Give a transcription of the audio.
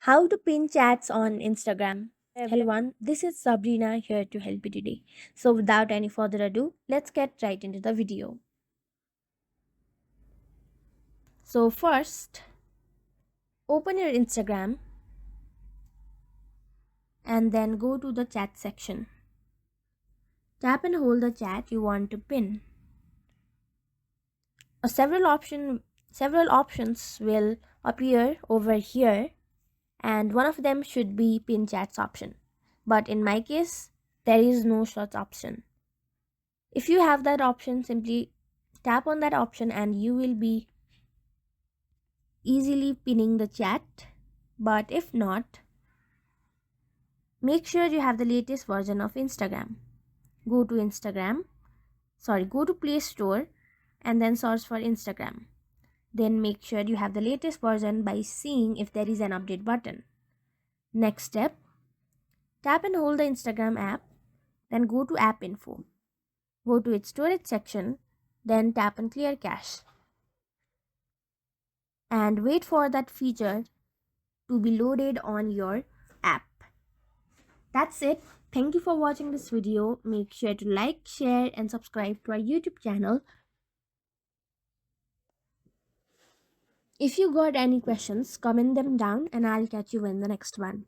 How to pin chats on Instagram. Hello everyone, this is Sabrina here to help you today. So without any further ado, let's get right into the video. So first, open your Instagram and then go to the chat section. Tap and hold the chat you want to pin. A several options will appear over here and one of them should be pin chats option. But in my case, there is no such option. If you have that option, simply tap on that option and you will be easily pinning the chat. But if not, make sure you have the latest version of Instagram. Go to go to Play Store and then search for Instagram. Then make sure you have the latest version by seeing if there is an update button. Next step, tap and hold the Instagram app, then go to app info. Go to its storage section, then tap and clear cache. And wait for that feature to be loaded on your app. That's it. Thank you for watching this video. Make sure to like, share and subscribe to our YouTube channel. If you got any questions, comment them down and I'll catch you in the next one.